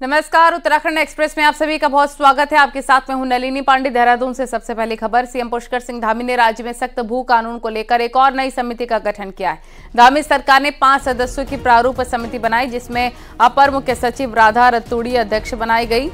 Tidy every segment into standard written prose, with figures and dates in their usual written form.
नमस्कार, उत्तराखंड एक्सप्रेस में आप सभी का बहुत स्वागत है। आपके साथ मैं हूं नलिनी पांडे। देहरादून से सबसे पहली खबर। सीएम पुष्कर सिंह धामी ने राज्य में सख्त भू कानून को लेकर एक और नई समिति का गठन किया है। धामी सरकार ने 5 सदस्यों की प्रारूप समिति बनाई, जिसमें अपर मुख्य सचिव राधा रतूड़ी अध्यक्ष बनाई गई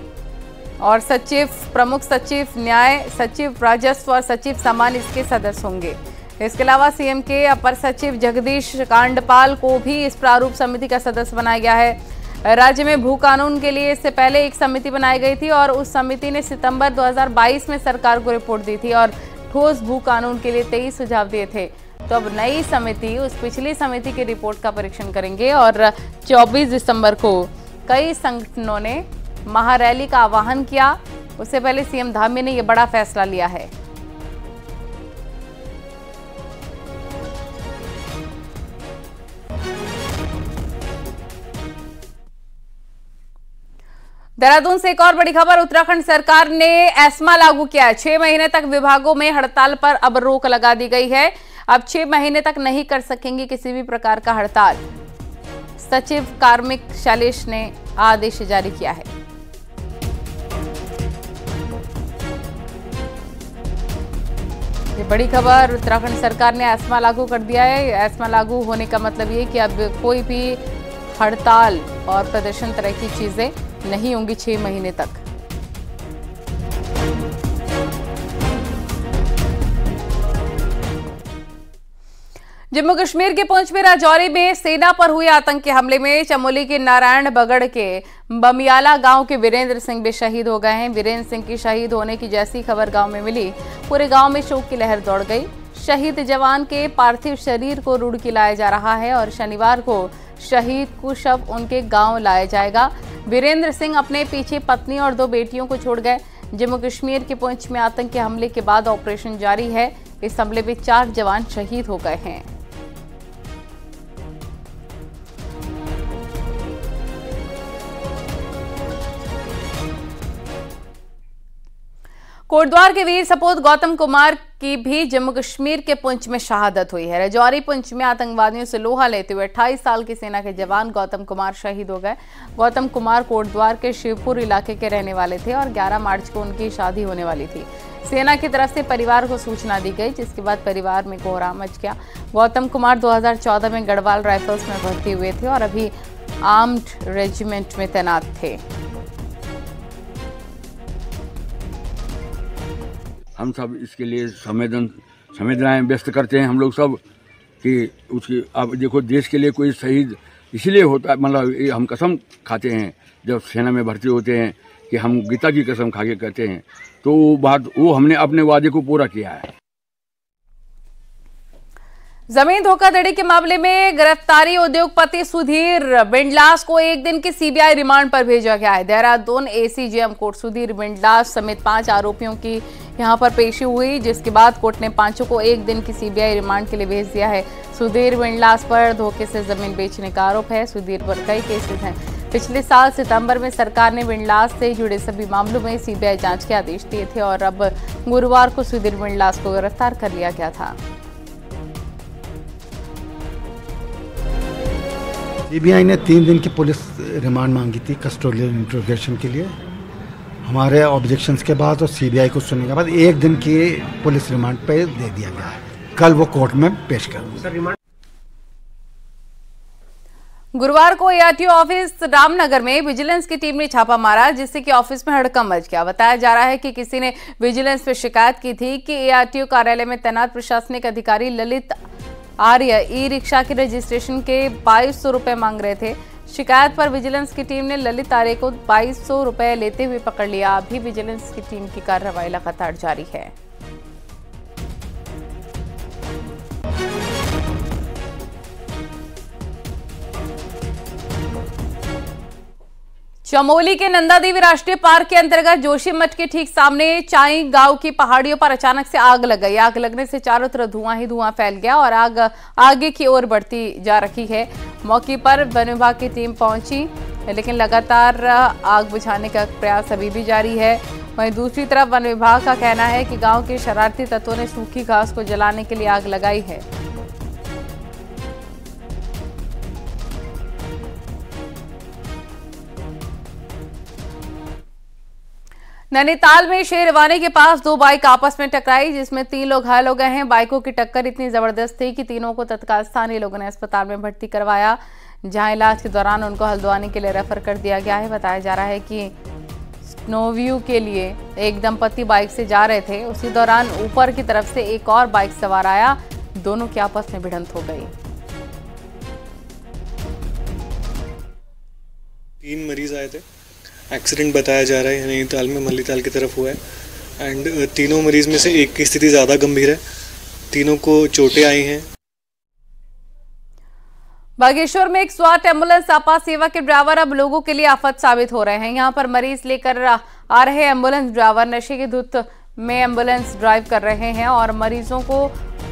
और सचिव, प्रमुख सचिव न्याय, सचिव राजस्व और सचिव सामान्य इसके सदस्य होंगे। इसके अलावा सीएम के अपर सचिव जगदीश कांडपाल को भी इस प्रारूप समिति का सदस्य बनाया गया है। राज्य में भू कानून के लिए इससे पहले एक समिति बनाई गई थी और उस समिति ने सितंबर 2022 में सरकार को रिपोर्ट दी थी और ठोस भू कानून के लिए 23 सुझाव दिए थे। तो अब नई समिति उस पिछली समिति की रिपोर्ट का परीक्षण करेंगे और 24 दिसंबर को कई संगठनों ने महारैली का आह्वान किया। उससे पहले सीएम धामी ने यह बड़ा फैसला लिया है। देहरादून से एक और बड़ी खबर। उत्तराखंड सरकार ने एस्मा लागू किया है। 6 महीने तक विभागों में हड़ताल पर अब रोक लगा दी गई है। अब 6 महीने तक नहीं कर सकेंगे किसी भी प्रकार का हड़ताल। सचिव कार्मिक शैलेश ने आदेश जारी किया है। ये बड़ी खबर। उत्तराखंड सरकार ने एस्मा लागू कर दिया है। एस्मा लागू होने का मतलब ये कि अब कोई भी हड़ताल और प्रदर्शन तरह की चीजें नहीं होंगी 6 महीने तक। जम्मू कश्मीर के पुंछ में राजौरी में सेना पर हुए आतंकी हमले में चमोली के नारायण बगड़ के बमियाला गांव के वीरेंद्र सिंह भी शहीद हो गए हैं। वीरेंद्र सिंह की शहीद होने की जैसी खबर गांव में मिली, पूरे गांव में शोक की लहर दौड़ गई। शहीद जवान के पार्थिव शरीर को रुड़की लाया जा रहा है और शनिवार को शहीद को शव उनके गांव लाया जाएगा। वीरेंद्र सिंह अपने पीछे पत्नी और 2 बेटियों को छोड़ गए। जम्मू कश्मीर के पुंछ में आतंकी हमले के बाद ऑपरेशन जारी है। इस हमले में 4 जवान शहीद हो गए हैं। कोटद्वार के वीर सपूत गौतम कुमार की भी जम्मू कश्मीर के पुंछ में शहादत हुई है। राजौरी पुंछ में आतंकवादियों से लोहा लेते हुए 28 साल की सेना के जवान गौतम कुमार शहीद हो गए। गौतम कुमार कोटद्वार के शिवपुर इलाके के रहने वाले थे और 11 मार्च को उनकी शादी होने वाली थी। सेना की तरफ से परिवार को सूचना दी गई, जिसके बाद परिवार में कोहराम मच गया। गौतम कुमार 2014 में गढ़वाल राइफल्स में भर्ती हुए थे और अभी आर्म्ड रेजिमेंट में तैनात थे। हम सब इसके लिए संवेदनाएं व्यक्त करते हैं हम लोग सब कि उसकी अब देखो देश के लिए कोई शहीद इसलिए होता है, मतलब हम कसम खाते हैं जब सेना में भर्ती होते हैं कि हम गीता की कसम खा के कहते हैं, तो वो हमने अपने वादे को पूरा किया है। जमीन धोखाधड़ी के मामले में गिरफ्तारी उद्योगपति सुधीर बिंडलास को 1 दिन की सीबीआई रिमांड पर भेजा गया है। देहरादून एसीजेएम कोर्ट सुधीर बिंडलास समेत 5 आरोपियों की यहां पर पेशी हुई, जिसके बाद कोर्ट ने 5 को 1 दिन की सीबीआई रिमांड के लिए भेज दिया है। सुधीर बिंडलास पर धोखे से जमीन बेचने का आरोप है। सुधीर पर कई केसेस हैं। पिछले साल सितंबर में सरकार ने बिंडलास से जुड़े सभी मामलों में सीबीआई जांच के आदेश दिए थे और अब गुरुवार को सुधीर बिंडलास को गिरफ्तार कर लिया गया था। सीबीआई ने 3 दिन की पुलिस रिमांड मांगी थी कस्टोडियल इंट्रोगेशन के लिए। हमारे ऑब्जेक्शंस के बाद और सीबीआई को सुनने के बाद 1 दिन की पुलिस रिमांड पे दे दिया गया है। कल वो कोर्ट में पेश कर। गुरुवार को एआरटीओ ऑफिस रामनगर में विजिलेंस की टीम ने छापा मारा, जिससे कि ऑफिस में हड़कंप मच गया। बताया जा रहा है कि किसी ने विजिलेंस पे शिकायत की थी कि एआरटीओ कार्यालय में तैनात प्रशासनिक अधिकारी ललित आर्य ई रिक्शा के रजिस्ट्रेशन के 2200 रुपए मांग रहे थे। शिकायत पर विजिलेंस की टीम ने ललित आर्य को 2200 रुपए लेते हुए पकड़ लिया। अभी विजिलेंस की टीम की कार्रवाई लगातार जारी है। चमोली के नंदा देवी राष्ट्रीय पार्क के अंतर्गत जोशीमठ के ठीक सामने चाई गांव की पहाड़ियों पर अचानक से आग लग गई। आग लगने से चारों तरफ धुआं ही धुआं फैल गया और आग आगे की ओर बढ़ती जा रही है। मौके पर वन विभाग की टीम पहुंची, लेकिन लगातार आग बुझाने का प्रयास अभी भी जारी है। वहीं दूसरी तरफ वन विभाग का कहना है कि गांव के शरारती तत्वों ने सूखी घास को जलाने के लिए आग लगाई है। नैनीताल में शेरवानी के पास दो बाइक आपस में टकराई, जिसमें 3 लोग घायल हो गए हैं। बाइकों की टक्कर इतनी जबरदस्त थी कि तीनों को तत्काल स्थानीय लोगों ने अस्पताल में भर्ती करवाया, जहां इलाज के दौरान उनको हल्द्वानी के लिए रेफर कर दिया गया है। बताया जा रहा है कि स्नोव्यू के लिए एक दंपति बाइक से जा रहे थे, उसी दौरान ऊपर की तरफ से एक और बाइक सवार आया, दोनों की आपस में भिड़ंत हो गई। 3 मरीज आए थे। एक्सीडेंट बताया जा रहा है नैनीताल में मल्लीताल की तरफ हुआ है एंड तीनों मरीज में से एक की स्थिति ज़्यादा गंभीर है, तीनों को चोटें आई हैं। बागेश्वर में एक स्वाट एम्बुलेंस आपात सेवा के ड्राइवर अब लोगों के लिए आफत साबित हो रहे हैं। यहां पर मरीज लेकर आ रहे एम्बुलेंस ड्राइवर नशे की धुत में एम्बुलेंस ड्राइव कर रहे हैं और मरीजों को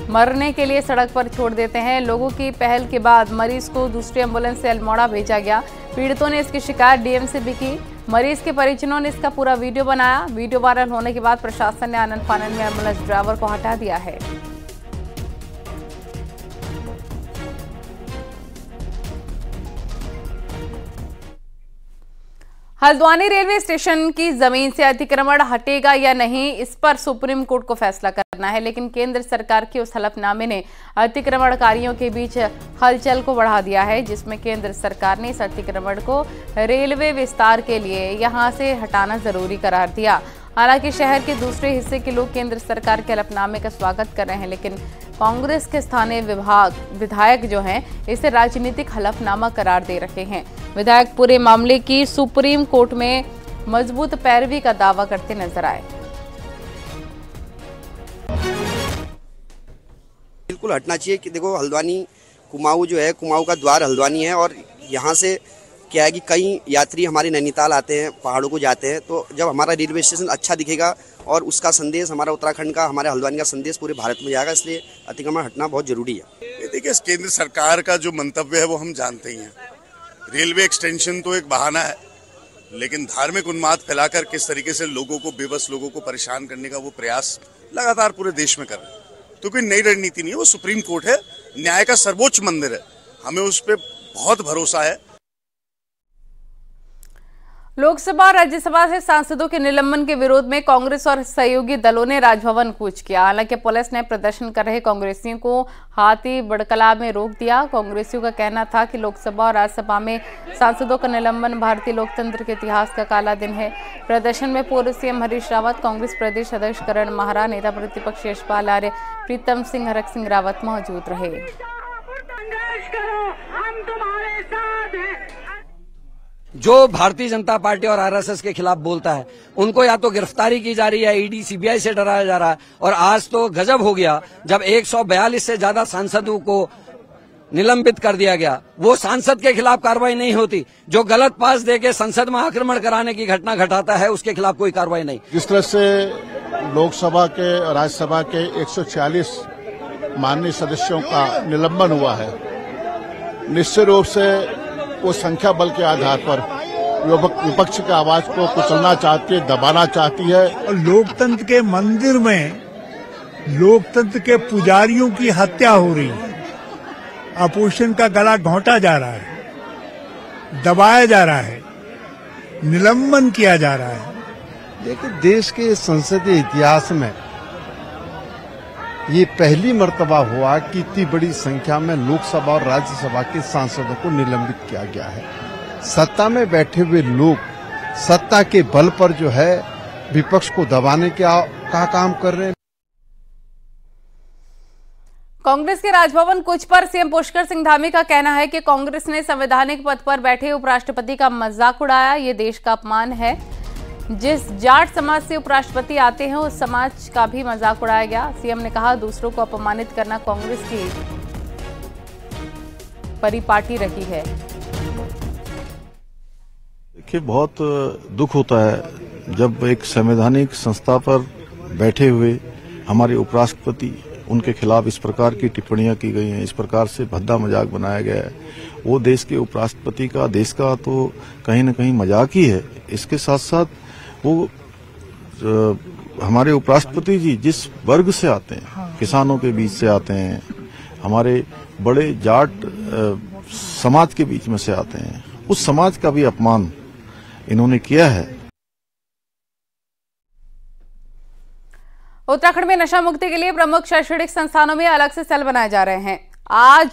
मरने के लिए सड़क पर छोड़ देते हैं। लोगों की पहल के बाद मरीज को दूसरी एम्बुलेंस से अल्मोड़ा भेजा गया। पीड़ितों ने इसकी शिकायत डीएम से भी की। मरीज के परिजनों ने इसका पूरा वीडियो बनाया। वीडियो वायरल होने के बाद प्रशासन ने आनन फानन में एम्बुलेंस ड्राइवर को हटा दिया है। हल्द्वानी रेलवे स्टेशन की जमीन से अतिक्रमण हटेगा या नहीं, इस पर सुप्रीम कोर्ट को फैसला करना है, लेकिन केंद्र सरकार के उस हलफनामे ने अतिक्रमणकारियों के बीच हलचल को बढ़ा दिया है, जिसमें केंद्र सरकार ने इस अतिक्रमण को रेलवे विस्तार के लिए यहां से हटाना जरूरी करार दिया। हालांकि शहर के दूसरे हिस्से के लोग केंद्र सरकार के हलफनामे का स्वागत कर रहे हैं, लेकिन कांग्रेस के स्थानीय विधायक जो हैं इसे राजनीतिक हलफनामा करार दे रहे हैं। विधायक पूरे मामले की सुप्रीम कोर्ट में मजबूत पैरवी का दावा करते नजर आए। बिल्कुल हटना चाहिए कि देखो हल्द्वानी कुमाऊं जो है, कुमाऊं का द्वार हल्द्वानी है और यहाँ से क्या है कि कई यात्री हमारे नैनीताल आते हैं, पहाड़ों को जाते हैं, तो जब हमारा रेलवे स्टेशन अच्छा दिखेगा और उसका संदेश हमारा उत्तराखंड का, हमारे हल्द्वानी का संदेश पूरे भारत में जाएगा, इसलिए अतिक्रमण हटना बहुत जरूरी है। देखिए, केंद्र सरकार का जो मंतव्य है वो हम जानते ही हैं। रेलवे एक्सटेंशन तो एक बहाना है, लेकिन धार्मिक उन्माद फैलाकर किस तरीके से लोगों को, बेबस लोगों को परेशान करने का वो प्रयास लगातार पूरे देश में कर रहे हैं। तो कोई नई रणनीति नहीं है, वो सुप्रीम कोर्ट है, न्याय का सर्वोच्च मंदिर है, हमें उस पर बहुत भरोसा है। लोकसभा और राज्यसभा से सांसदों के निलंबन के विरोध में कांग्रेस और सहयोगी दलों ने राजभवन कूच किया। हालांकि पुलिस ने प्रदर्शन कर रहे कांग्रेसियों को हाथी बड़कला में रोक दिया। कांग्रेसियों का कहना था कि लोकसभा और राज्यसभा में सांसदों का निलंबन भारतीय लोकतंत्र के इतिहास का काला दिन है। प्रदर्शन में पूर्व सीएम हरीश रावत, कांग्रेस प्रदेश अध्यक्ष करण माहरा, नेता प्रतिपक्ष यशपाल आर्य, प्रीतम सिंह, हरक सिंह रावत मौजूद रहे। जो भारतीय जनता पार्टी और आरएसएस के खिलाफ बोलता है उनको या तो गिरफ्तारी की जा रही है, ईडी सीबीआई से डराया जा रहा है, और आज तो गजब हो गया जब 142 से ज्यादा सांसदों को निलंबित कर दिया गया। वो सांसद के खिलाफ कार्रवाई नहीं होती, जो गलत पास देके संसद में आक्रमण कराने की घटना घटाता है उसके खिलाफ कोई कार्रवाई नहीं। जिस तरह से लोकसभा के और राज्यसभा के 146 माननीय सदस्यों का निलंबन हुआ है, निश्चित रूप से वो संख्या बल के आधार पर विपक्ष की आवाज को कुचलना चाहती है, दबाना चाहती है। और लोकतंत्र के मंदिर में लोकतंत्र के पुजारियों की हत्या हो रही है, अपोजिशन का गला घोंटा जा रहा है, दबाया जा रहा है, निलंबन किया जा रहा है। देखिए, देश के संसदीय इतिहास में ये पहली मर्तबा हुआ कि इतनी बड़ी संख्या में लोकसभा और राज्यसभा के सांसदों को निलंबित किया गया है। सत्ता में बैठे हुए लोग सत्ता के बल पर जो है विपक्ष को दबाने का काम कर रहे हैं। कांग्रेस के राजभवन कूच पर सीएम पुष्कर सिंह धामी का कहना है कि कांग्रेस ने संवैधानिक पद पर बैठे उपराष्ट्रपति का मजाक उड़ाया। ये देश का अपमान है। जिस जाट समाज से उपराष्ट्रपति आते हैं उस समाज का भी मजाक उड़ाया गया। सीएम ने कहा, दूसरों को अपमानित करना कांग्रेस की परिपाटी रही है। देखिए, बहुत दुख होता है जब एक संवैधानिक संस्था पर बैठे हुए हमारे उपराष्ट्रपति, उनके खिलाफ इस प्रकार की टिप्पणियां की गई हैं, इस प्रकार से भद्दा मजाक बनाया गया है। वो देश के उपराष्ट्रपति का, देश का तो कहीं न कहीं मजाक ही है। इसके साथ साथ वो हमारे उपराष्ट्रपति जी जिस वर्ग से आते हैं, किसानों के बीच से आते हैं, हमारे बड़े जाट समाज के बीच में से आते हैं, उस समाज का भी अपमान इन्होंने किया है। उत्तराखंड में नशा मुक्ति के लिए प्रमुख शैक्षणिक संस्थानों में अलग से सेल बनाए जा रहे हैं। आज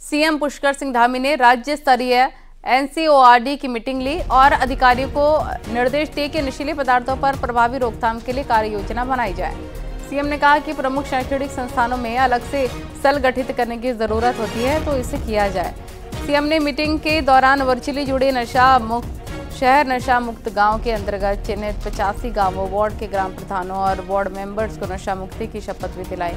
सीएम पुष्कर सिंह धामी ने राज्य स्तरीय NCORD की मीटिंग ली और अधिकारियों को निर्देश दिए कि नशीले पदार्थों पर प्रभावी रोकथाम के लिए कार्य योजना बनाई जाए। सीएम ने कहा कि प्रमुख शैक्षणिक संस्थानों में अलग से सेल गठित करने की जरूरत होती है, तो इसे किया जाए। सीएम ने मीटिंग के दौरान वर्चुअली जुड़े नशा मुक्त गांव के अंतर्गत चिन्हित 85 गांवों, वार्ड के ग्राम प्रधानों और वार्ड मेंबर्स को नशा मुक्ति की शपथ भी दिलाई।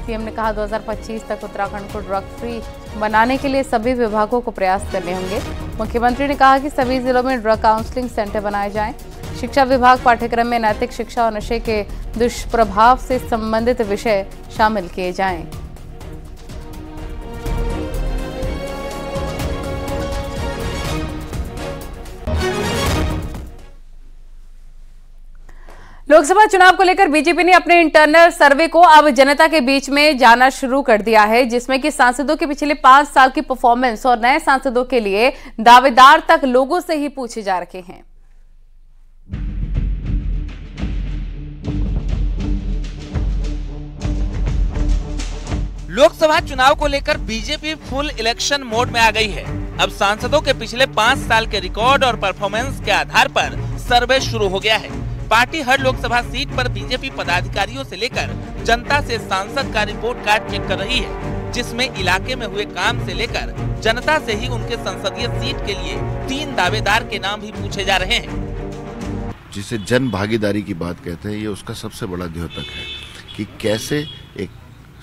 सीएम ने कहा 2025 तक उत्तराखंड को ड्रग फ्री बनाने के लिए सभी विभागों को प्रयास करने होंगे। मुख्यमंत्री ने कहा कि सभी जिलों में ड्रग काउंसलिंग सेंटर बनाए जाएं। शिक्षा विभाग पाठ्यक्रम में नैतिक शिक्षा और नशे के दुष्प्रभाव से संबंधित विषय शामिल किए जाएं। लोकसभा चुनाव को लेकर बीजेपी ने अपने इंटरनल सर्वे को अब जनता के बीच में जाना शुरू कर दिया है, जिसमें कि सांसदों के पिछले 5 साल की परफॉर्मेंस और नए सांसदों के लिए दावेदार तक लोगों से ही पूछे जा रखे हैं। लोकसभा चुनाव को लेकर बीजेपी फुल इलेक्शन मोड में आ गई है। अब सांसदों के पिछले 5 साल के रिकॉर्ड और परफॉर्मेंस के आधार पर सर्वे शुरू हो गया है। पार्टी हर लोकसभा सीट पर बीजेपी पदाधिकारियों से लेकर जनता से सांसद का रिपोर्ट कार्ड चेक कर रही है, जिसमें इलाके में हुए काम से लेकर जनता से ही उनके संसदीय सीट के लिए 3 दावेदार के नाम भी पूछे जा रहे हैं। जिसे जन भागीदारी की बात कहते हैं, ये उसका सबसे बड़ा द्योतक है कि कैसे एक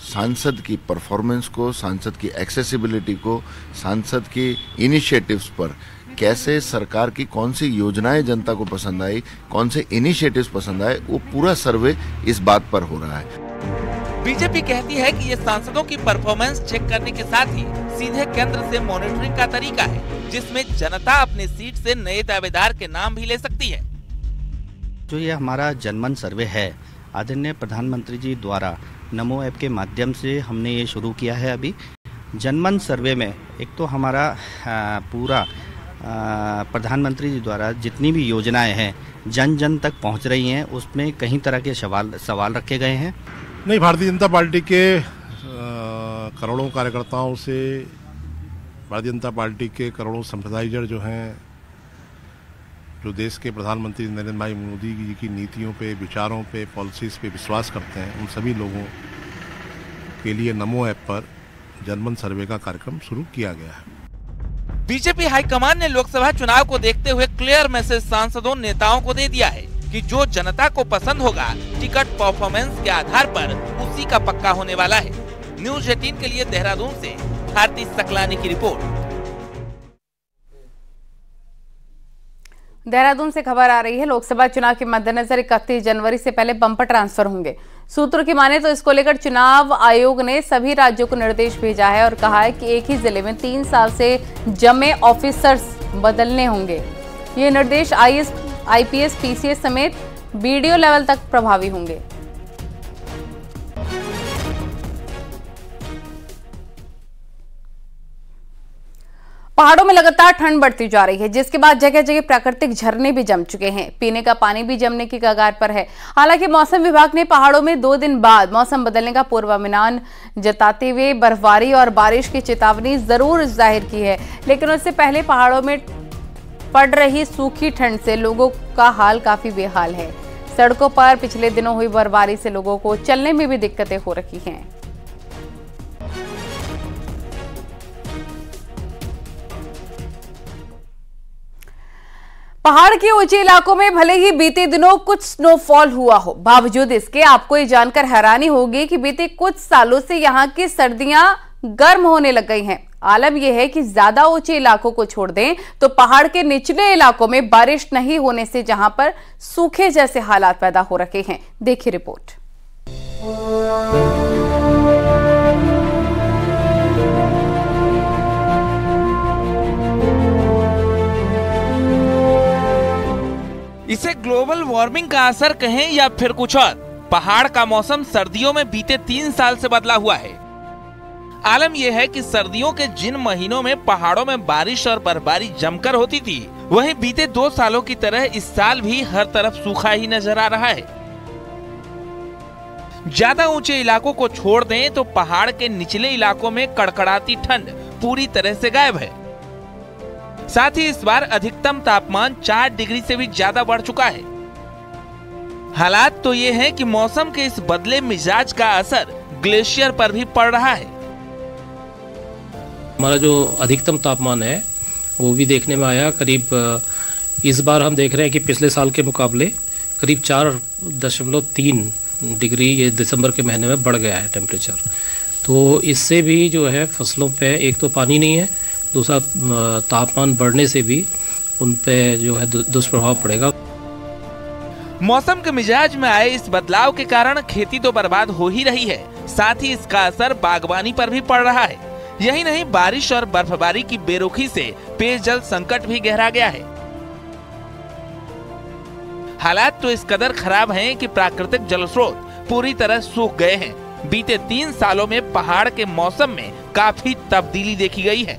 सांसद की परफॉर्मेंस को, सांसद की एक्सेसिबिलिटी को, सांसद के इनिशिएटिव्स पर कैसे सरकार की कौन सी योजनाएं जनता को पसंद आई, कौन से इनिशिएटिव्स पसंद आए, वो पूरा सर्वे इस बात पर हो रहा है। बीजेपी कहती है कि ये सांसदों की परफॉर्मेंस चेक करने के साथ ही सीधे केंद्र से मॉनिटरिंग का तरीका है, जिसमें जनता अपनी सीट से नए दावेदार के नाम भी ले सकती है। जो ये हमारा जनमन सर्वे है, आदरणीय प्रधानमंत्री जी द्वारा नमो ऐप के माध्यम से हमने ये शुरू किया है। अभी जनमन सर्वे में एक तो हमारा पूरा प्रधानमंत्री जी द्वारा जितनी भी योजनाएं हैं जन जन तक पहुंच रही हैं, उसमें कई तरह के सवाल रखे गए हैं। नहीं, भारतीय जनता पार्टी के करोड़ों कार्यकर्ताओं से, भारतीय जनता पार्टी के करोड़ों सिंपैथाइजर जो हैं, जो देश के प्रधानमंत्री नरेंद्र भाई मोदी जी की नीतियों पे, विचारों पे, पॉलिसीज पे विश्वास करते हैं, उन सभी लोगों के लिए नमो ऐप पर जनमन सर्वे का कार्यक्रम शुरू किया गया है। बीजेपी हाईकमान ने लोकसभा चुनाव को देखते हुए क्लियर मैसेज सांसदों नेताओं को दे दिया है कि जो जनता को पसंद होगा, टिकट परफॉर्मेंस के आधार पर उसी का पक्का होने वाला है। न्यूज 18 के लिए देहरादून से भारती सकलानी की रिपोर्ट। देहरादून से खबर आ रही है, लोकसभा चुनाव के मद्देनजर 31 जनवरी से पहले बम्पर ट्रांसफर होंगे। सूत्रों की माने तो इसको लेकर चुनाव आयोग ने सभी राज्यों को निर्देश भेजा है और कहा है कि एक ही जिले में 3 साल से जमे ऑफिसर्स बदलने होंगे। ये निर्देश IAS, IPS, PCS समेत BDO लेवल तक प्रभावी होंगे। पहाड़ों में लगातार ठंड बढ़ती जा रही है, जिसके बाद जगह जगह प्राकृतिक झरने भी जम चुके हैं। पीने का पानी भी जमने की कगार पर है। हालांकि मौसम विभाग ने पहाड़ों में 2 दिन बाद मौसम बदलने का पूर्वानुमान जताते हुए बर्फबारी और बारिश की चेतावनी जरूर जाहिर की है, लेकिन उससे पहले पहाड़ों में पड़ रही सूखी ठंड से लोगों का हाल काफी बेहाल है। सड़कों पर पिछले दिनों हुई बर्फबारी से लोगों को चलने में भी दिक्कतें हो रही हैं। पहाड़ के ऊंचे इलाकों में भले ही बीते दिनों कुछ स्नोफॉल हुआ हो, बावजूद इसके आपको ये जानकर हैरानी होगी कि बीते कुछ सालों से यहाँ की सर्दियां गर्म होने लग गई हैं। आलम यह है कि ज्यादा ऊंचे इलाकों को छोड़ दें तो पहाड़ के निचले इलाकों में बारिश नहीं होने से जहां पर सूखे जैसे हालात पैदा हो रखे हैं। देखिए रिपोर्ट। इसे ग्लोबल वार्मिंग का असर कहें या फिर कुछ और, पहाड़ का मौसम सर्दियों में बीते 3 साल से बदला हुआ है। आलम यह है कि सर्दियों के जिन महीनों में पहाड़ों में बारिश और बर्फबारी जमकर होती थी, वहीं बीते 2 सालों की तरह इस साल भी हर तरफ सूखा ही नजर आ रहा है। ज्यादा ऊंचे इलाकों को छोड़ दें तो पहाड़ के निचले इलाकों में कड़कड़ाती ठंड पूरी तरह से गायब है। साथ ही इस बार अधिकतम तापमान 4 डिग्री से भी ज्यादा बढ़ चुका है। हालात तो ये है कि मौसम के इस बदले मिजाज का असर ग्लेशियर पर भी पड़ रहा है। हमारा जो अधिकतम तापमान है वो भी देखने में आया करीब इस बार हम देख रहे हैं कि पिछले साल के मुकाबले करीब 4.3 डिग्री ये दिसंबर के महीने में बढ़ गया है टेम्परेचर। तो इससे भी जो है फसलों पे एक तो पानी नहीं है, दूसरा तापमान बढ़ने से भी उन पे जो है दुष्प्रभाव पड़ेगा। मौसम के मिजाज में आए इस बदलाव के कारण खेती तो बर्बाद हो ही रही है, साथ ही इसका असर बागवानी पर भी पड़ रहा है। यही नहीं, बारिश और बर्फबारी की बेरुखी से पेयजल संकट भी गहरा गया है। हालात तो इस कदर खराब हैं कि प्राकृतिक जल स्रोत पूरी तरह सूख गए हैं। बीते 3 सालों में पहाड़ के मौसम में काफी तब्दीली देखी गई है।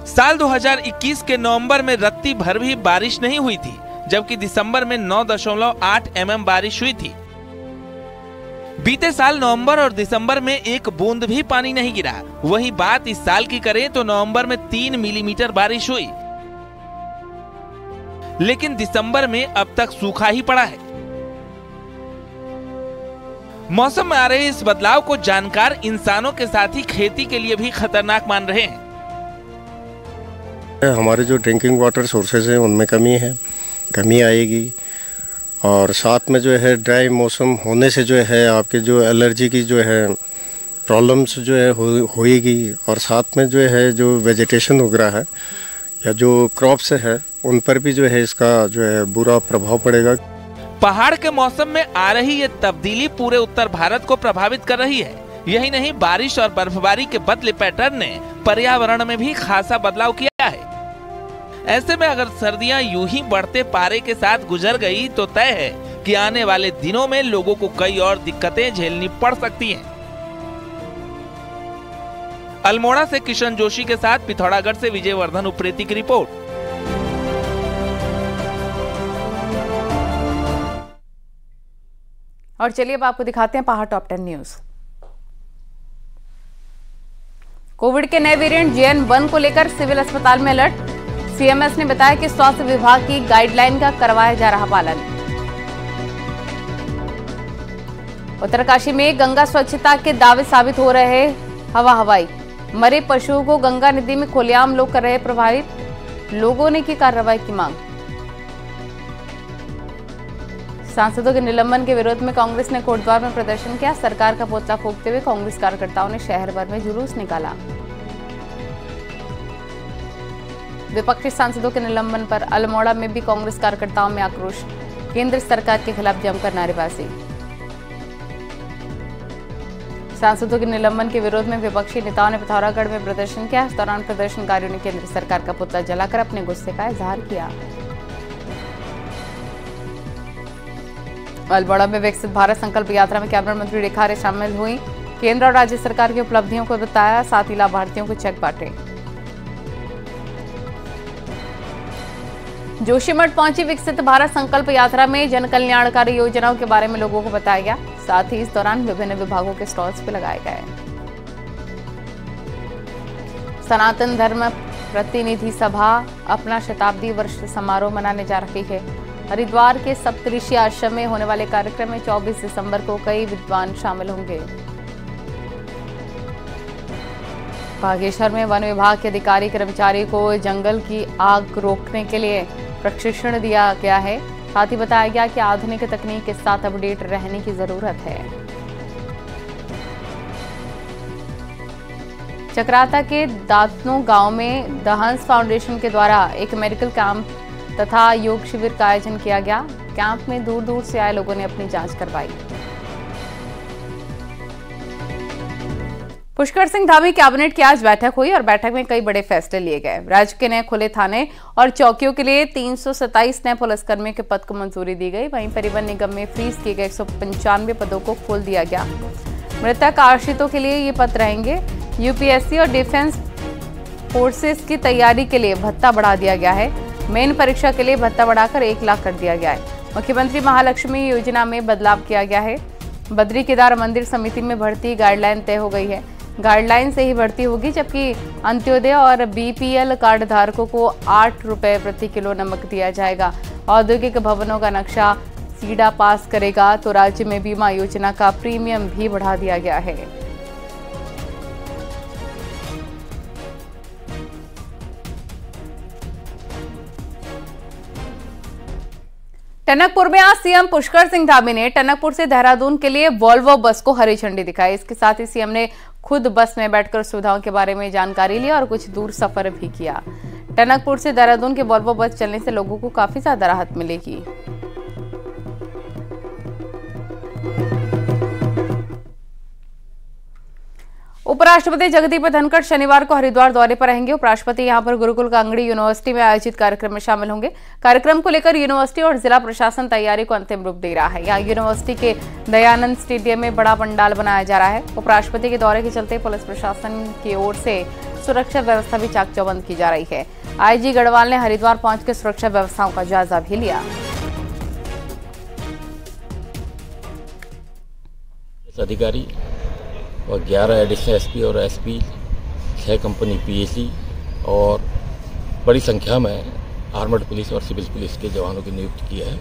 साल 2021 के नवंबर में रत्ती भर भी बारिश नहीं हुई थी, जबकि दिसंबर में 9.8 mm बारिश हुई थी। बीते साल नवंबर और दिसंबर में 1 बूंद भी पानी नहीं गिरा। वही बात इस साल की करें तो नवंबर में 3 मिलीमीटर बारिश हुई, लेकिन दिसंबर में अब तक सूखा ही पड़ा है। मौसम में आ रहे इस बदलाव को जानकार इंसानों के साथ ही खेती के लिए भी खतरनाक मान रहे हैं। हमारे जो ड्रिंकिंग वाटर सोर्सेज हैं उनमें कमी आएगी, और साथ में जो है ड्राई मौसम होने से जो है आपके जो एलर्जी की जो है प्रॉब्लम्स जो है होएगी, और साथ में जो है जो वेजिटेशन वगैरह है या जो क्रॉप्स है उन पर भी जो है इसका जो है बुरा प्रभाव पड़ेगा। पहाड़ के मौसम में आ रही ये तब्दीली पूरे उत्तर भारत को प्रभावित कर रही है। यही नहीं, बारिश और बर्फबारी के बदले पैटर्न ने पर्यावरण में भी खासा बदलाव किया है। ऐसे में अगर सर्दियां यूं ही बढ़ते पारे के साथ गुजर गई तो तय है कि आने वाले दिनों में लोगों को कई और दिक्कतें झेलनी पड़ सकती हैं। अल्मोड़ा से किशन जोशी के साथ पिथौरागढ़ से विजयवर्धन उप्रेती की रिपोर्ट। और चलिए अब आपको दिखाते हैं पहाड़ टॉप 10 न्यूज। कोविड के नए वेरिएंट JN1 को लेकर सिविल अस्पताल में अलर्ट। CMS ने बताया कि स्वास्थ्य विभाग की गाइडलाइन का करवाया जा रहा पालन। उत्तरकाशी में गंगा स्वच्छता के दावे साबित हो रहे हवाई। मरे पशुओं को गंगा नदी में खुलेआम लोग कर रहे प्रभावित। लोगों ने की कार्रवाई की मांग। सांसदों के निलंबन के विरोध में कांग्रेस ने कोटद्वार में प्रदर्शन किया। सरकार का पुतला फूंकते हुए कांग्रेस कार्यकर्ताओं ने शहर भर में जुलूस निकाला। विपक्षी सांसदों के निलंबन पर अल्मोड़ा में भी कांग्रेस कार्यकर्ताओं में आक्रोश। केंद्र सरकार के खिलाफ जमकर नारेबाजी। सांसदों के निलंबन के विरोध में विपक्षी नेताओं ने पिथौरागढ़ में प्रदर्शन किया। इस दौरान प्रदर्शनकारियों ने केंद्र सरकार का पुतला जलाकर अपने गुस्से का इजहार किया। अल्मोड़ा में विकसित भारत संकल्प यात्रा में कैबिनेट मंत्री रेखा आर्य शामिल हुई। केंद्र और राज्य सरकार की उपलब्धियों को बताया, साथ ही लाभार्थियों को चेक बांटे। जोशीमठ पहुंची विकसित भारत संकल्प यात्रा में जन कल्याणकारी योजनाओं के बारे में लोगों को बताया गया। साथ ही इस दौरान विभिन्न विभागों के स्टॉल्स भी लगाए गए। सनातन धर्म प्रतिनिधि सभा अपना शताब्दी वर्ष समारोह मनाने जा रही है। हरिद्वार के सप्तऋषि आश्रम में होने वाले कार्यक्रम में 24 दिसंबर को कई विद्वान शामिल होंगे। बागेश्वर में वन विभाग के अधिकारी कर्मचारी को जंगल की आग रोकने के लिए प्रशिक्षण दिया गया है। साथ ही बताया गया कि आधुनिक तकनीक के साथ अपडेट रहने की जरूरत है। चक्राता के दातनो गांव में द हंस फाउंडेशन के द्वारा एक मेडिकल कैंप तथा योग शिविर का आयोजन किया गया। कैंप में दूर दूर से आए लोगों ने अपनी जांच करवाई। पुष्कर सिंह धामी कैबिनेट की आज बैठक हुई और बैठक में कई बड़े फैसले लिए गए। राज्य के नए खुले थाने और चौकियों के लिए 327 नए पुलिसकर्मियों के पद को मंजूरी दी गई। वहीं परिवहन निगम में फ्रीज किए गए 195 पदों को खोल दिया गया। मृतक आश्रितों के लिए ये पद रहेंगे। यूपीएससी और डिफेंस फोर्सेस की तैयारी के लिए भत्ता बढ़ा दिया गया है। मेन परीक्षा के लिए भत्ता बढ़ाकर 1 लाख कर दिया गया है। मुख्यमंत्री महालक्ष्मी योजना में बदलाव किया गया है। बद्री केदार मंदिर समिति में भर्ती गाइडलाइन तय हो गई है। गाइडलाइन से ही भर्ती होगी, जबकि अंत्योदय और बीपीएल कार्ड धारकों को 8 रुपए प्रति किलो नमक दिया जाएगा। औद्योगिक भवनों का नक्शा सीडा पास करेगा तो राज्य में बीमा योजना का प्रीमियम भी बढ़ा दिया गया है। टनकपुर में आज सीएम पुष्कर सिंह धामी ने टनकपुर से देहरादून के लिए वॉल्वो बस को हरी झंडी दिखाई। इसके साथ ही सीएम ने खुद बस में बैठकर सुविधाओं के बारे में जानकारी ली और कुछ दूर सफर भी किया। टनकपुर से देहरादून के वॉल्वो बस चलने से लोगों को काफी ज्यादा राहत मिलेगी। उपराष्ट्रपति जगदीप धनखड़ शनिवार को हरिद्वार दौरे पर रहेंगे। उपराष्ट्रपति यहां पर गुरुकुल कांगड़ी यूनिवर्सिटी में आयोजित कार्यक्रम में शामिल होंगे। कार्यक्रम को लेकर यूनिवर्सिटी और जिला प्रशासन तैयारी को अंतिम रूप दे रहा है। यहां यूनिवर्सिटी के दयानंद स्टेडियम में बड़ा पंडाल बनाया जा रहा है। उपराष्ट्रपति के दौरे के चलते पुलिस प्रशासन की ओर से सुरक्षा व्यवस्था भी चाक चौबंद की जा रही है। आईजी गढ़वाल ने हरिद्वार पहुंचकर सुरक्षा व्यवस्थाओं का जायजा भी लिया। अधिकारी और 11 एडिशनल एसपी और एसपी, 6 कंपनी पीएसी और बड़ी संख्या में आर्मड पुलिस और सिविल पुलिस के जवानों की नियुक्ति की है।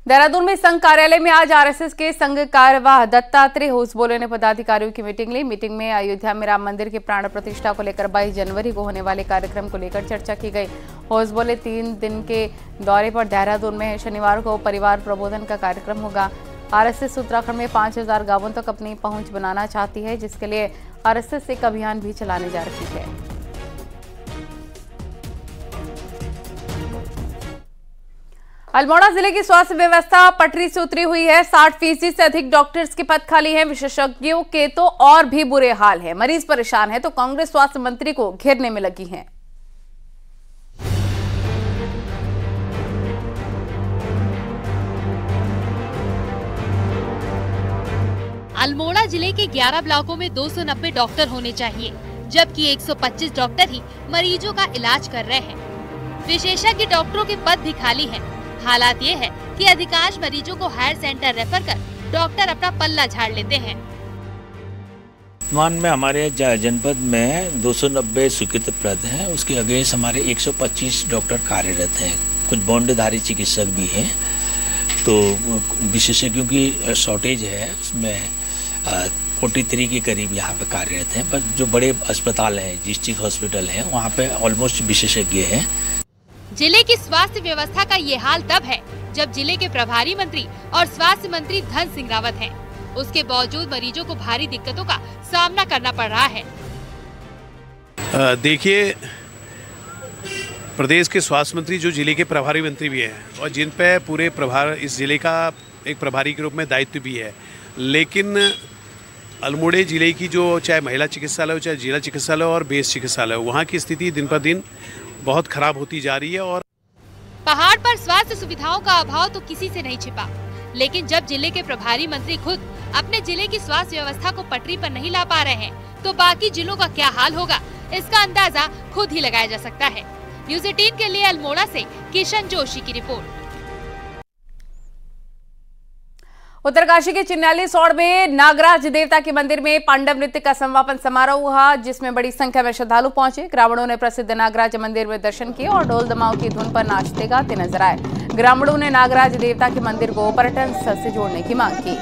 देहरादून में संघ कार्यालय में आज आरएसएस के संघ कार्यवाह दत्तात्रेय होसबोले ने पदाधिकारियों की मीटिंग ली। मीटिंग में अयोध्या में राम मंदिर की प्राण प्रतिष्ठा को लेकर 22 जनवरी को होने वाले कार्यक्रम को लेकर चर्चा की गई। होसबोले 3 दिन के दौरे पर देहरादून में है। शनिवार को परिवार प्रबोधन का कार्यक्रम होगा। आरएसएस उत्तराखंड में 5000 गांवों तक अपनी पहुंच बनाना चाहती है, जिसके लिए आरएसएस एक अभियान भी चलाने जा रही है। अल्मोड़ा जिले की स्वास्थ्य व्यवस्था पटरी से उतरी हुई है। 60% से अधिक डॉक्टर्स के पद खाली हैं। विशेषज्ञों के तो और भी बुरे हाल है। मरीज परेशान है तो कांग्रेस स्वास्थ्य मंत्री को घेरने में लगी है। अल्मोड़ा जिले के 11 ब्लॉकों में 290 डॉक्टर होने चाहिए, जबकि 125 डॉक्टर ही मरीजों का इलाज कर रहे हैं। विशेषज्ञ डॉक्टरों के पद भी खाली हैं। हालात ये है कि अधिकांश मरीजों को हायर सेंटर रेफर कर डॉक्टर अपना पल्ला झाड़ लेते हैं। वर्तमान में हमारे जनपद में 290 स्वीकृत पद हैं। उसके अगेंस्ट हमारे 125 डॉक्टर कार्यरत हैं। कुछ बॉन्डधारी चिकित्सक भी हैं। तो विशेषज्ञों की शॉर्टेज है, उसमें 43 के करीब यहाँ पे कार्यरत हैं। पर जो बड़े अस्पताल हैं, डिस्ट्रिक्ट हॉस्पिटल हैं, वहाँ पे ऑलमोस्ट विशेषज्ञ हैं। जिले की स्वास्थ्य व्यवस्था का ये हाल तब है जब जिले के प्रभारी मंत्री और स्वास्थ्य मंत्री धन सिंह रावत हैं। उसके बावजूद मरीजों को भारी दिक्कतों का सामना करना पड़ रहा है। देखिए, प्रदेश के स्वास्थ्य मंत्री जो जिले के प्रभारी मंत्री भी हैं और जिन पे पूरे प्रभार इस जिले का एक प्रभारी के रूप में दायित्व भी है, लेकिन अल्मोड़े जिले की जो चाहे महिला चिकित्सालय हो, चाहे जिला चिकित्सालय और बेस चिकित्सालय हो, वहाँ की स्थिति दिन पर दिन बहुत खराब होती जा रही है। और पहाड़ पर स्वास्थ्य सुविधाओं का अभाव तो किसी से नहीं छिपा, लेकिन जब जिले के प्रभारी मंत्री खुद अपने जिले की स्वास्थ्य व्यवस्था को पटरी पर नहीं ला पा रहे हैं, तो बाकी जिलों का क्या हाल होगा, इसका अंदाजा खुद ही लगाया जा सकता है। न्यूज़ 18 के लिए अल्मोड़ा से किशन जोशी की रिपोर्ट। उत्तरकाशी के चिन्याली सौड़ में नागराज देवता के मंदिर में पांडव नृत्य का समापन समारोह हुआ, जिसमें बड़ी संख्या में श्रद्धालु पहुंचे। ग्रामीणों ने प्रसिद्ध नागराज मंदिर में दर्शन किए और ढोल दमाओं की धुन पर नाचते गाते नजर आए। ग्रामीणों ने नागराज देवता के मंदिर को पर्यटन स्थल से जोड़ने की मांग की।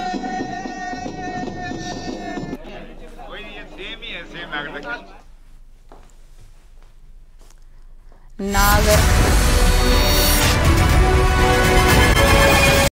नागर